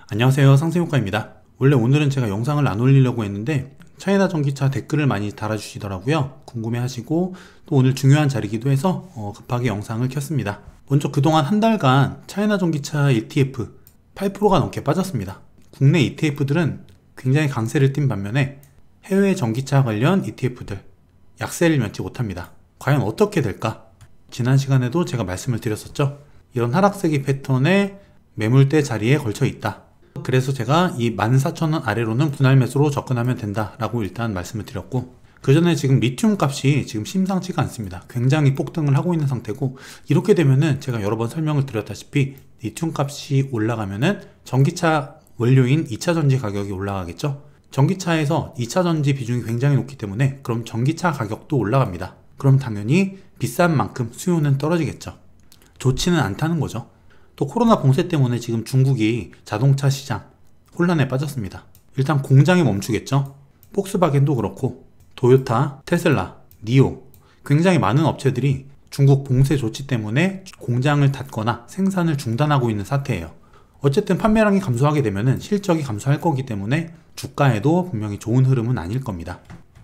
안녕하세요, 상승효과입니다. 원래 오늘은 제가 영상을 안 올리려고 했는데 차이나 전기차 댓글을 많이 달아주시더라고요. 궁금해하시고 또 오늘 중요한 자리이기도 해서 급하게 영상을 켰습니다. 먼저 그동안 한 달간 차이나 전기차 ETF 8%가 넘게 빠졌습니다. 국내 ETF들은 굉장히 강세를 띈 반면에 해외 전기차 관련 ETF들 약세를 면치 못합니다. 과연 어떻게 될까? 지난 시간에도 제가 말씀을 드렸었죠. 이런 하락세기 패턴의 매물대 자리에 걸쳐 있다. 그래서 제가 이 14,000원 아래로는 분할 매수로 접근하면 된다라고 일단 말씀을 드렸고, 그 전에 지금 리튬 값이 지금 심상치가 않습니다. 굉장히 폭등을 하고 있는 상태고, 이렇게 되면은 제가 여러 번 설명을 드렸다시피 리튬 값이 올라가면은 전기차 원료인 2차 전지 가격이 올라가겠죠. 전기차에서 2차 전지 비중이 굉장히 높기 때문에 그럼 전기차 가격도 올라갑니다. 그럼 당연히 비싼 만큼 수요는 떨어지겠죠. 좋지는 않다는 거죠. 또 코로나 봉쇄 때문에 지금 중국이 자동차 시장 혼란에 빠졌습니다. 일단 공장이 멈추겠죠. 폭스바겐도 그렇고 도요타, 테슬라, 니오 굉장히 많은 업체들이 중국 봉쇄 조치 때문에 공장을 닫거나 생산을 중단하고 있는 사태예요. 어쨌든 판매량이 감소하게 되면 실적이 감소할 거기 때문에 주가에도 분명히 좋은 흐름은 아닐 겁니다.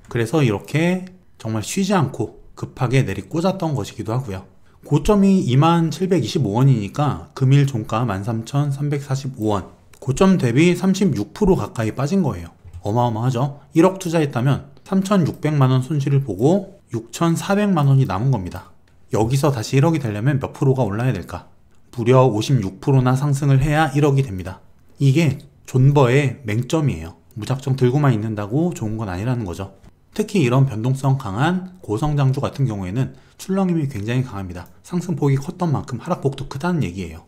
그래서 이렇게 정말 쉬지 않고 급하게 내리꽂았던 것이기도 하고요. 고점이 2725원이니까 금일 종가 13,345원, 고점 대비 36% 가까이 빠진 거예요. 어마어마하죠. 1억 투자했다면 3,600만원 손실을 보고 6,400만원이 남은 겁니다. 여기서 다시 1억이 되려면 몇 프로가 올라야 될까? 무려 56%나 상승을 해야 1억이 됩니다. 이게 존버의 맹점이에요. 무작정 들고만 있는다고 좋은 건 아니라는 거죠. 특히 이런 변동성 강한 고성장주 같은 경우에는 출렁임이 굉장히 강합니다. 상승폭이 컸던 만큼 하락폭도 크다는 얘기예요.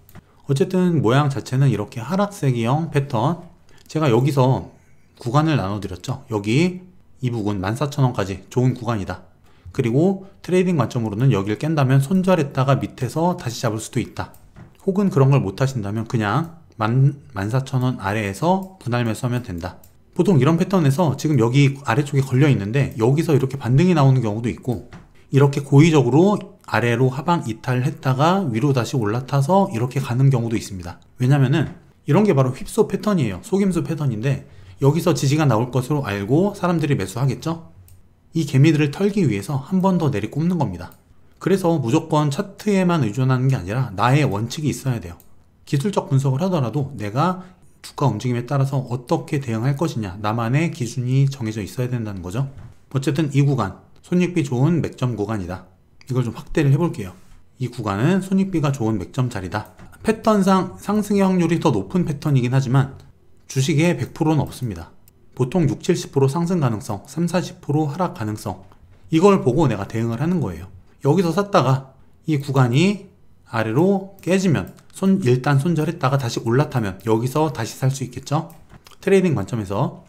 어쨌든 모양 자체는 이렇게 하락세기형 패턴, 제가 여기서 구간을 나눠드렸죠. 여기 이 부분 14,000원까지 좋은 구간이다. 그리고 트레이딩 관점으로는 여기를 깬다면 손절했다가 밑에서 다시 잡을 수도 있다. 혹은 그런 걸 못 하신다면 그냥 14,000원 아래에서 분할 매수하면 된다. 보통 이런 패턴에서 지금 여기 아래쪽에 걸려 있는데 여기서 이렇게 반등이 나오는 경우도 있고, 이렇게 고의적으로 아래로 하방 이탈했다가 위로 다시 올라타서 이렇게 가는 경우도 있습니다. 왜냐면은 이런 게 바로 휩소 패턴이에요. 속임수 패턴인데 여기서 지지가 나올 것으로 알고 사람들이 매수하겠죠. 이 개미들을 털기 위해서 한 번 더 내리꼽는 겁니다. 그래서 무조건 차트에만 의존하는 게 아니라 나의 원칙이 있어야 돼요. 기술적 분석을 하더라도 내가 주가 움직임에 따라서 어떻게 대응할 것이냐, 나만의 기준이 정해져 있어야 된다는 거죠. 어쨌든 이 구간 손익비 좋은 맥점 구간이다. 이걸 좀 확대를 해볼게요. 이 구간은 손익비가 좋은 맥점 자리다. 패턴상 상승의 확률이 더 높은 패턴이긴 하지만 주식에 100%는 없습니다. 보통 60-70% 상승 가능성, 30-40% 하락 가능성, 이걸 보고 내가 대응을 하는 거예요. 여기서 샀다가 이 구간이 아래로 깨지면 일단 손절했다가 다시 올라타면 여기서 다시 살 수 있겠죠. 트레이딩 관점에서.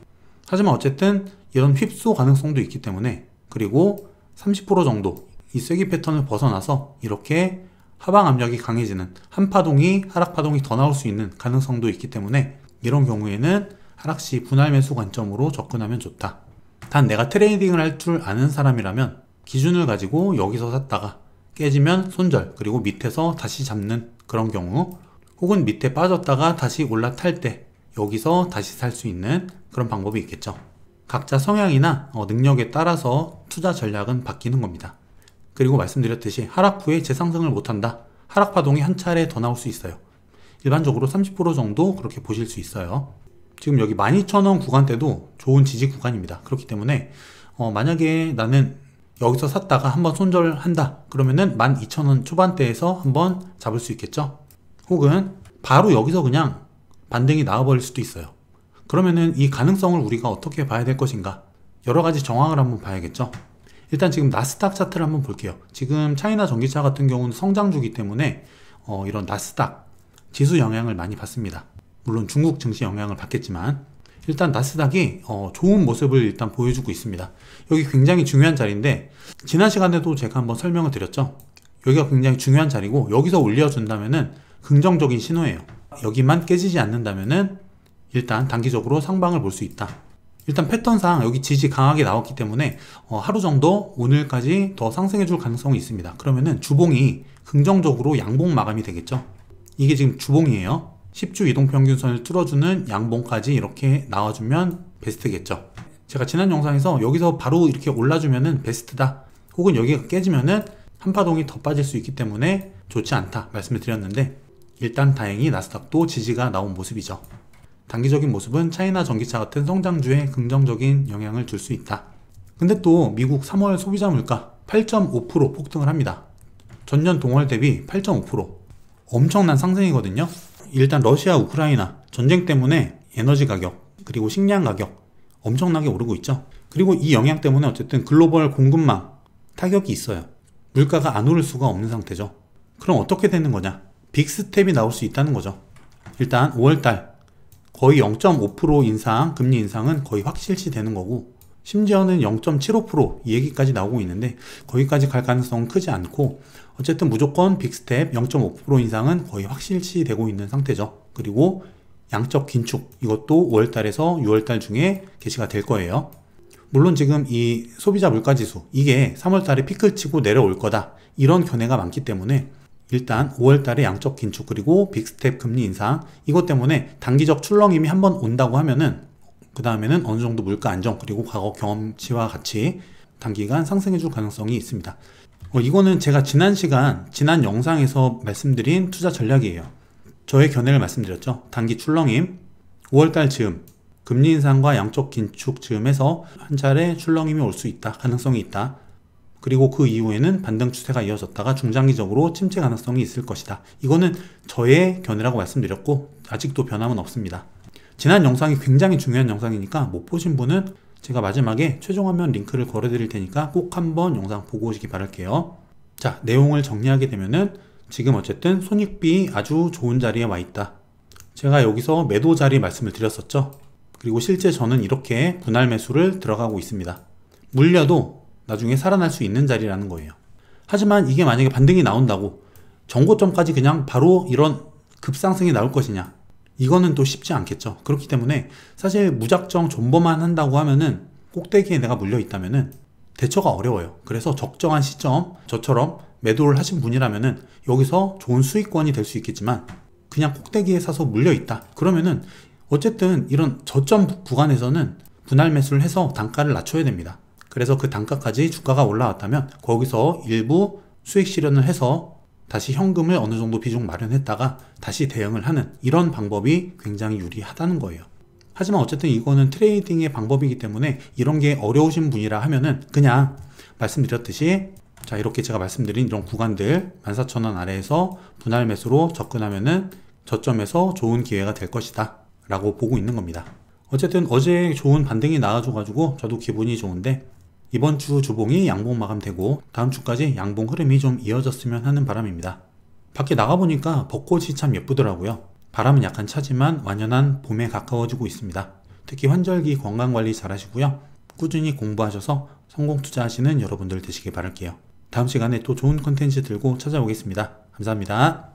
하지만 어쨌든 이런 휩소 가능성도 있기 때문에, 그리고 30% 정도 이 쐐기 패턴을 벗어나서 이렇게 하방 압력이 강해지는 한파동이 하락파동이 더 나올 수 있는 가능성도 있기 때문에 이런 경우에는 하락시 분할 매수 관점으로 접근하면 좋다. 단 내가 트레이딩을 할 줄 아는 사람이라면 기준을 가지고 여기서 샀다가 깨지면 손절, 그리고 밑에서 다시 잡는 그런 경우, 혹은 밑에 빠졌다가 다시 올라탈 때 여기서 다시 살 수 있는 그런 방법이 있겠죠. 각자 성향이나 능력에 따라서 투자 전략은 바뀌는 겁니다. 그리고 말씀드렸듯이 하락 후에 재상승을 못한다. 하락 파동이 한 차례 더 나올 수 있어요. 일반적으로 30% 정도 그렇게 보실 수 있어요. 지금 여기 12,000원 구간대도 좋은 지지 구간입니다. 그렇기 때문에 만약에 나는 여기서 샀다가 한번 손절한다 그러면은 12,000원 초반대에서 한번 잡을 수 있겠죠. 혹은 바로 여기서 그냥 반등이 나와버릴 수도 있어요. 그러면은 이 가능성을 우리가 어떻게 봐야 될 것인가, 여러가지 정황을 한번 봐야겠죠. 일단 지금 나스닥 차트를 한번 볼게요. 지금 차이나 전기차 같은 경우는 성장주기 때문에 이런 나스닥 지수 영향을 많이 받습니다. 물론 중국 증시 영향을 받겠지만 일단 나스닥이 좋은 모습을 일단 보여주고 있습니다. 여기 굉장히 중요한 자리인데 지난 시간에도 제가 한번 설명을 드렸죠. 여기가 굉장히 중요한 자리고 여기서 올려준다면은 긍정적인 신호예요. 여기만 깨지지 않는다면은 일단 단기적으로 상방을 볼 수 있다. 일단 패턴상 여기 지지 강하게 나왔기 때문에 하루 정도 오늘까지 더 상승해 줄 가능성이 있습니다. 그러면은 주봉이 긍정적으로 양봉 마감이 되겠죠. 이게 지금 주봉이에요. 10주 이동평균선을 뚫어주는 양봉까지 이렇게 나와주면 베스트겠죠. 제가 지난 영상에서 여기서 바로 이렇게 올라주면은 베스트다, 혹은 여기가 깨지면은 한파동이 더 빠질 수 있기 때문에 좋지 않다 말씀을 드렸는데, 일단 다행히 나스닥도 지지가 나온 모습이죠. 단기적인 모습은 차이나 전기차 같은 성장주에 긍정적인 영향을 줄 수 있다. 근데 또 미국 3월 소비자 물가 8.5% 폭등을 합니다. 전년 동월 대비 8.5%, 엄청난 상승이거든요. 일단 러시아 우크라이나 전쟁 때문에 에너지 가격 그리고 식량 가격 엄청나게 오르고 있죠. 그리고 이 영향 때문에 어쨌든 글로벌 공급망 타격이 있어요. 물가가 안 오를 수가 없는 상태죠. 그럼 어떻게 되는 거냐? 빅스텝이 나올 수 있다는 거죠. 일단 5월달 거의 0.5% 인상, 금리 인상은 거의 확실시 되는 거고, 심지어는 0.75% 이 얘기까지 나오고 있는데 거기까지 갈 가능성은 크지 않고, 어쨌든 무조건 빅스텝 0.5% 인상은 거의 확실시 되고 있는 상태죠. 그리고 양적 긴축, 이것도 5월달에서 6월달 중에 개시가 될 거예요. 물론 지금 이 소비자 물가지수, 이게 3월달에 피크를 치고 내려올 거다, 이런 견해가 많기 때문에 일단 5월달에 양적 긴축 그리고 빅스텝 금리 인상, 이것 때문에 단기적 출렁임이 한번 온다고 하면은 그 다음에는 어느 정도 물가 안정 그리고 과거 경험치와 같이 단기간 상승해 줄 가능성이 있습니다. 이거는 제가 지난 영상에서 말씀드린 투자 전략이에요. 저의 견해를 말씀드렸죠. 단기 출렁임, 5월달 즈음 금리 인상과 양적 긴축 즈음에서 한 차례 출렁임이 올 수 있다, 가능성이 있다. 그리고 그 이후에는 반등 추세가 이어졌다가 중장기적으로 침체 가능성이 있을 것이다. 이거는 저의 견해라고 말씀드렸고 아직도 변함은 없습니다. 지난 영상이 굉장히 중요한 영상이니까 못 보신 분은 제가 마지막에 최종 화면 링크를 걸어 드릴 테니까 꼭 한번 영상 보고 오시기 바랄게요. 자, 내용을 정리하게 되면은 지금 어쨌든 손익비 아주 좋은 자리에 와 있다. 제가 여기서 매도 자리 말씀을 드렸었죠. 그리고 실제 저는 이렇게 분할 매수를 들어가고 있습니다. 물려도 나중에 살아날 수 있는 자리라는 거예요. 하지만 이게 만약에 반등이 나온다고 전고점까지 그냥 바로 이런 급상승이 나올 것이냐, 이거는 또 쉽지 않겠죠. 그렇기 때문에 사실 무작정 존버만 한다고 하면은, 꼭대기에 내가 물려 있다면은 대처가 어려워요. 그래서 적정한 시점, 저처럼 매도를 하신 분이라면은 여기서 좋은 수익권이 될 수 있겠지만, 그냥 꼭대기에 사서 물려 있다 그러면은 어쨌든 이런 저점 구간에서는 분할 매수를 해서 단가를 낮춰야 됩니다. 그래서 그 단가까지 주가가 올라왔다면 거기서 일부 수익 실현을 해서 다시 현금을 어느 정도 비중 마련했다가 다시 대응을 하는, 이런 방법이 굉장히 유리하다는 거예요. 하지만 어쨌든 이거는 트레이딩의 방법이기 때문에 이런 게 어려우신 분이라 하면은 그냥 말씀드렸듯이, 자, 이렇게 제가 말씀드린 이런 구간들 14,000원 아래에서 분할 매수로 접근하면은 저점에서 좋은 기회가 될 것이다 라고 보고 있는 겁니다. 어쨌든 어제 좋은 반등이 나와줘가지고 저도 기분이 좋은데, 이번 주 주봉이 양봉 마감되고 다음 주까지 양봉 흐름이 좀 이어졌으면 하는 바람입니다. 밖에 나가보니까 벚꽃이 참 예쁘더라고요. 바람은 약간 차지만 완연한 봄에 가까워지고 있습니다. 특히 환절기 건강관리 잘 하시고요. 꾸준히 공부하셔서 성공 투자하시는 여러분들 되시길 바랄게요. 다음 시간에 또 좋은 컨텐츠 들고 찾아오겠습니다. 감사합니다.